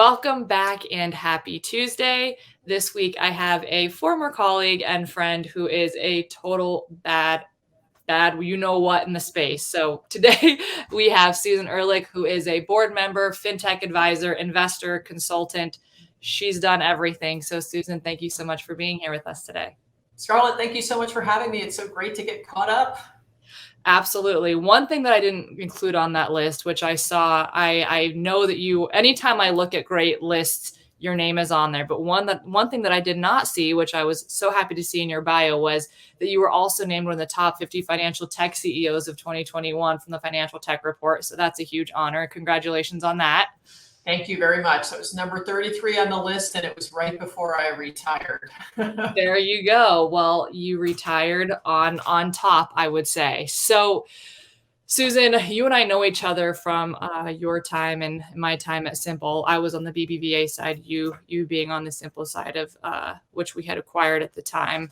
Welcome back and happy Tuesday. This week I have a former colleague and friend who is a total bad you know what in the space. So today we have Susan Ehrlich, who is a board member, fintech advisor, investor, consultant. She's done everything. So Susan, thank you so much for being here with us today. Scarlett, thank you so much for having me. It's so great to get caught up. Absolutely. One thing that I didn't include on that list, which I saw, I know that you, anytime I look at great lists, your name is on there. But one thing that I did not see, which I was so happy to see in your bio, was that you were also named one of the top 50 financial tech CEOs of 2021 from the Financial Tech Report. So that's a huge honor. Congratulations on that. Thank you very much. So it was number 33 on the list, and it was right before I retired. There you go. Well, you retired on top, I would say. So, Susan, you and I know each other from your time and my time at Simple. I was on the BBVA side, you being on the Simple side of which we had acquired at the time.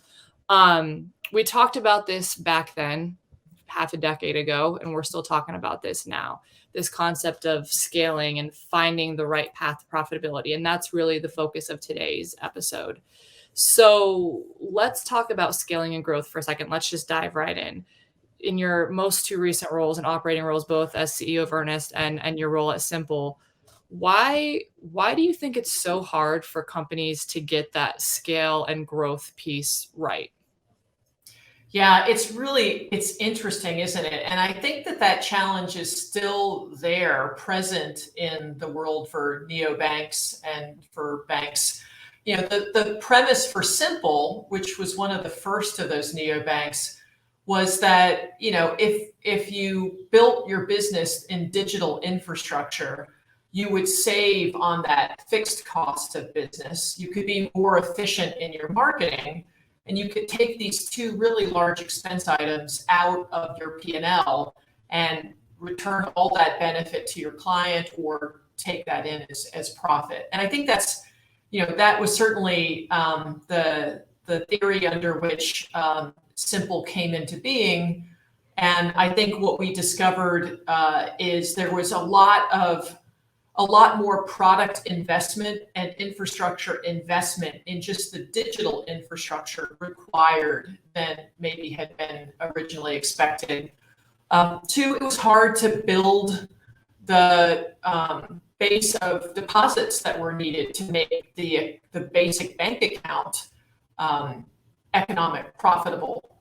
We talked about this back then, half a decade ago, and we're still talking about this now. This concept of scaling and finding the right path to profitability. And that's really the focus of today's episode. So let's talk about scaling and growth for a second. Let's just dive right in. In your most two recent roles and operating roles, both as CEO of Earnest and your role at Simple, why do you think it's so hard for companies to get that scale and growth piece right? Yeah, it's interesting, isn't it? And I think that challenge is still there, present in the world for neobanks and for banks. You know, the premise for Simple, which was one of the first of those neobanks, was that, you know, if you built your business in digital infrastructure, you would save on that fixed cost of business. You could be more efficient in your marketing, and you could take these two really large expense items out of your P&L and return all that benefit to your client or take that in as profit. And I think that's, you know, that was certainly the theory under which Simple came into being. And I think what we discovered is there was a lot more product investment and infrastructure investment in just the digital infrastructure required than maybe had been originally expected. Two, it was hard to build the base of deposits that were needed to make the basic bank account economic profitable.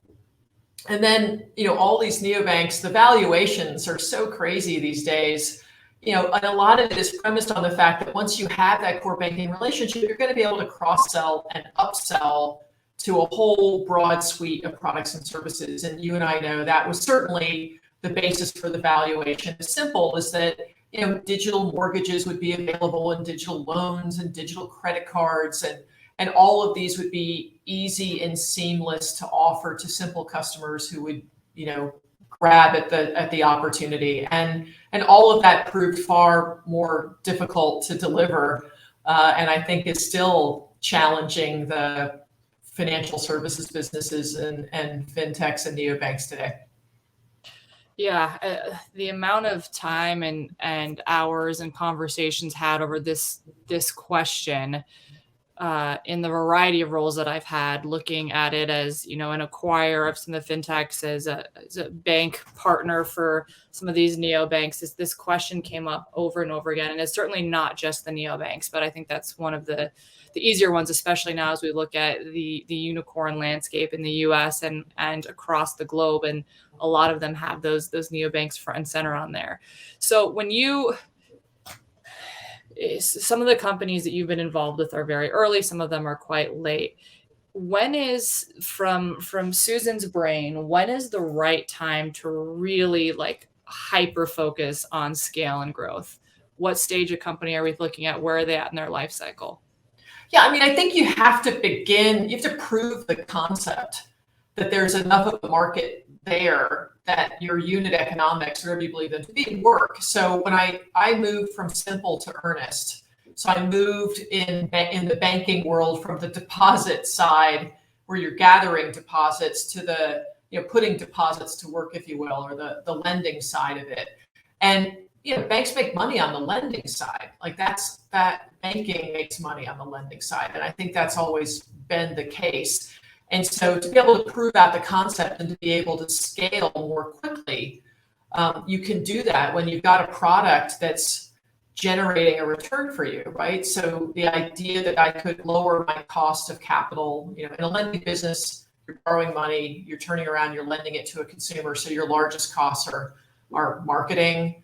And then, you know, all these neobanks, the valuations are so crazy these days. You know, and a lot of it is premised on the fact that once you have that core banking relationship, you're going to be able to cross-sell and upsell to a whole broad suite of products and services. And you and I know that was certainly the basis for the valuation. The Simple is that, you know, digital mortgages would be available and digital loans and digital credit cards, and all of these would be easy and seamless to offer to Simple customers who would, you know, grab at the opportunity, and all of that proved far more difficult to deliver, and I think is still challenging the financial services businesses and fintechs and neobanks today. Yeah, the amount of time and hours and conversations had over this question. In the variety of roles that I've had, looking at it as, you know, an acquirer of some of the fintechs, as a bank partner for some of these neobanks, this question came up over and over again. And it's certainly not just the neobanks, but I think that's one of the easier ones, especially now as we look at the unicorn landscape in the US and across the globe. And a lot of them have those neobanks front and center on there. So when some of the companies that you've been involved with are very early, some of them are quite late. When is, from Susan's brain, when is the right time to really like hyper focus on scale and growth? What stage of company are we looking at? Where are they at in their life cycle? Yeah, I mean, I think you have to prove the concept that there's enough of a market there that your unit economics, whatever you believe them to be, work. So when I moved from Simple to Earnest, so I moved in the banking world from the deposit side, where you're gathering deposits, to the, you know, putting deposits to work, if you will, or the lending side of it. And banks make money on the lending side. Like that banking makes money on the lending side. And I think that's always been the case. And so to be able to prove out the concept and to be able to scale more quickly, you can do that when you've got a product that's generating a return for you, right? So the idea that I could lower my cost of capital, in a lending business, you're borrowing money, you're turning around, you're lending it to a consumer. So your largest costs are marketing,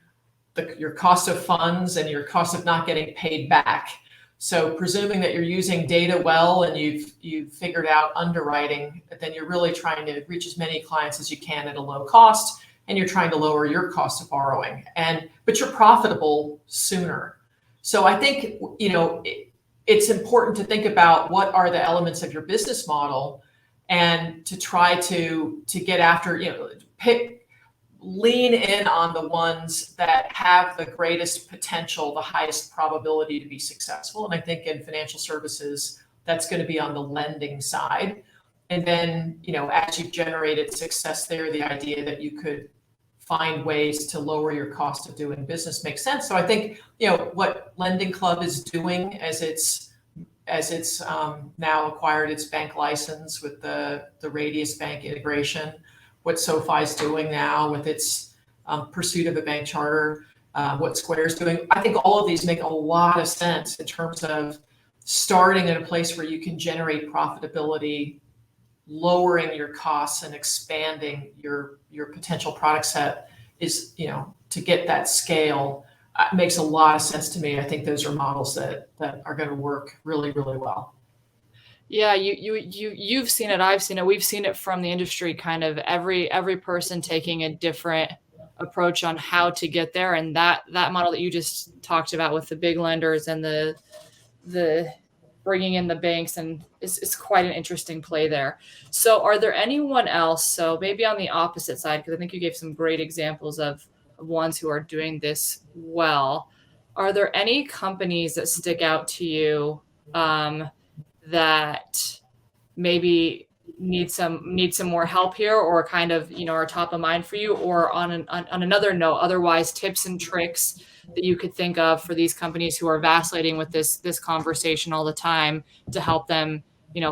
your cost of funds, and your cost of not getting paid back. So presuming that you're using data well and you've figured out underwriting, then you're really trying to reach as many clients as you can at a low cost, and you're trying to lower your cost of borrowing. But you're profitable sooner. So I think it's important to think about what are the elements of your business model, and to try to get after, lean in on the ones that have the greatest potential, the highest probability to be successful. And I think in financial services, that's going to be on the lending side. And then, as you've generated success there, the idea that you could find ways to lower your cost of doing business makes sense. So I think, what Lending Club is doing as it's now acquired its bank license with the Radius Bank integration, what SoFi is doing now with its pursuit of a bank charter, what Square is doing. I think all of these make a lot of sense in terms of starting at a place where you can generate profitability, lowering your costs, and expanding your potential product set is, to get that scale. Makes a lot of sense to me. I think those are models that are going to work really, really well. Yeah, you've seen it, I've seen it, we've seen it from the industry, kind of every person taking a different approach on how to get there. And that model that you just talked about with the big lenders and the bringing in the banks, and it's quite an interesting play there. So are there anyone else, so maybe on the opposite side, because I think you gave some great examples of ones who are doing this well, are there any companies that stick out to you that maybe need some more help here, or kind of are top of mind for you, or on another note, otherwise tips and tricks that you could think of for these companies who are vacillating with this conversation all the time, to help them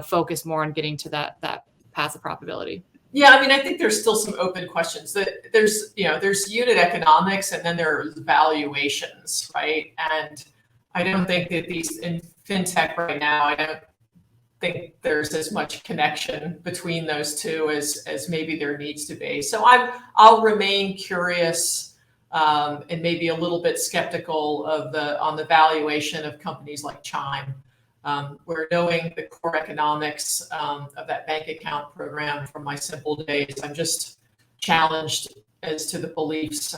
focus more on getting to that path of profitability? Yeah, I think there's still some open questions. There's unit economics, and then there's valuations, right? And I don't think that these in fintech right now, I don't think there's as much connection between those two as maybe there needs to be. So I'll remain curious, and maybe a little bit skeptical on the valuation of companies like Chime, where knowing the core economics of that bank account program from my simple days, I'm just challenged as to the beliefs,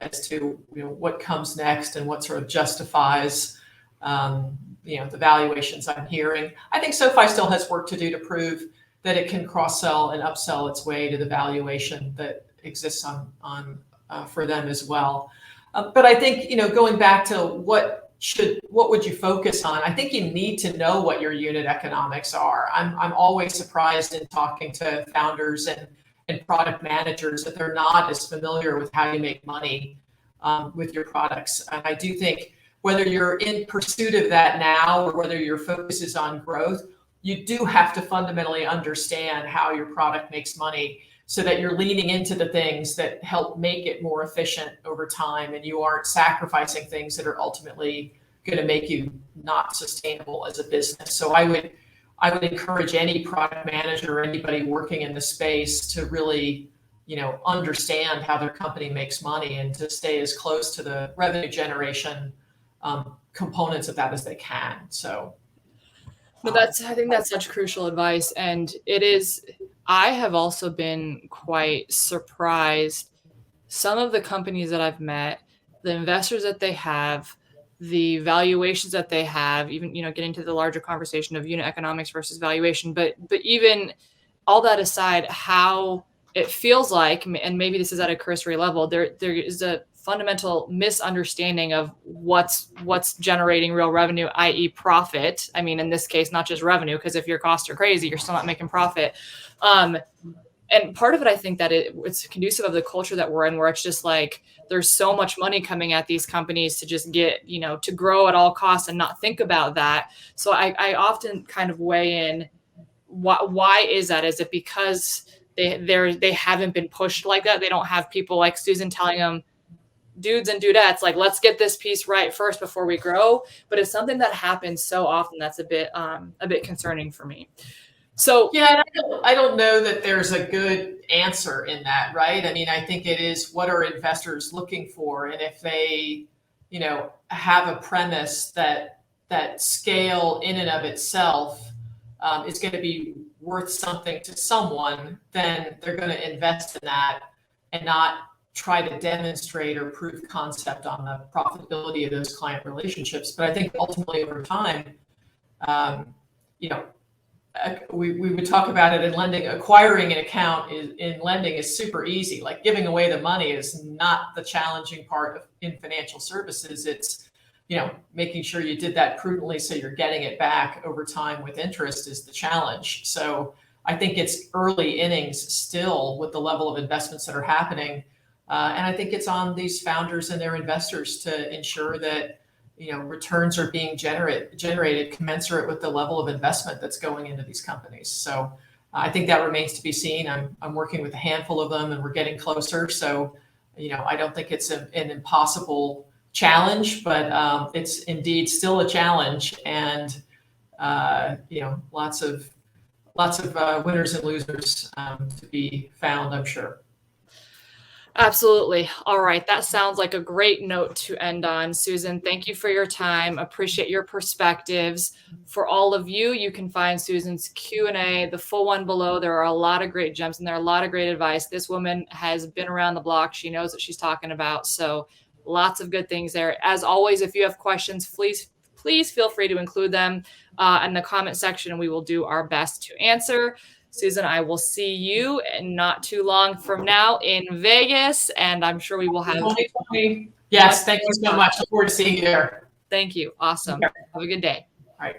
as to what comes next and what sort of justifies the valuations I'm hearing. I think SoFi still has work to do to prove that it can cross-sell and upsell its way to the valuation that exists on for them as well. But I think, going back to what would you focus on? I think you need to know what your unit economics are. I'm always surprised in talking to founders and product managers that they're not as familiar with how you make money with your products. And I do think, whether you're in pursuit of that now or whether your focus is on growth, you do have to fundamentally understand how your product makes money, so that you're leaning into the things that help make it more efficient over time, and you aren't sacrificing things that are ultimately going to make you not sustainable as a business. So I would encourage any product manager or anybody working in the space to really understand how their company makes money, and to stay as close to the revenue generation components of that as they can. So, but I think that's such crucial advice. And I have also been quite surprised. Some of the companies that I've met, the investors that they have, the valuations that they have, even, getting to the larger conversation of unit economics versus valuation, but even all that aside, how it feels like, and maybe this is at a cursory level, there is a fundamental misunderstanding of what's generating real revenue, i.e. profit. In this case, not just revenue, because if your costs are crazy, you're still not making profit. And part of it, I think that it's conducive of the culture that we're in, where it's just like there's so much money coming at these companies to just get, to grow at all costs and not think about that. So I often kind of weigh in, why is that? Is it because they haven't been pushed like that? They don't have people like Susan telling them, dudes and dudettes, like, let's get this piece right first before we grow. But it's something that happens so often that's a bit concerning for me. So yeah, I don't know that there's a good answer in that, right? I mean, I think it is, what are investors looking for, and if they, have a premise that scale in and of itself is going to be worth something to someone, then they're going to invest in that and not try to demonstrate or prove concept on the profitability of those client relationships. But I think ultimately over time, you know, we would talk about it in lending. Acquiring an account in lending is super easy. Like, giving away the money is not the challenging part in financial services. It's, making sure you did that prudently so you're getting it back over time with interest is the challenge. So I think it's early innings still with the level of investments that are happening. And I think it's on these founders and their investors to ensure that returns are being generated commensurate with the level of investment that's going into these companies. So I think that remains to be seen. I'm working with a handful of them, and we're getting closer. So I don't think it's an impossible challenge, but it's indeed still a challenge, and lots of winners and losers to be found, I'm sure. absolutely. All right. That sounds like a great note to end on. Susan, thank you for your time. Appreciate your perspectives. For all of you, you can find Susan's Q&A, the full one below. There are a lot of great gems and there are a lot of great advice. This woman has been around the block. She knows what she's talking about. So lots of good things there. As always, if you have questions, please feel free to include them in the comment section, and we will do our best to answer. Susan, I will see you not too long from now in Vegas, and I'm sure we will have 2020. Yes, thank you so much. Look forward to seeing you there. Thank you. Awesome. Have a good day. All right.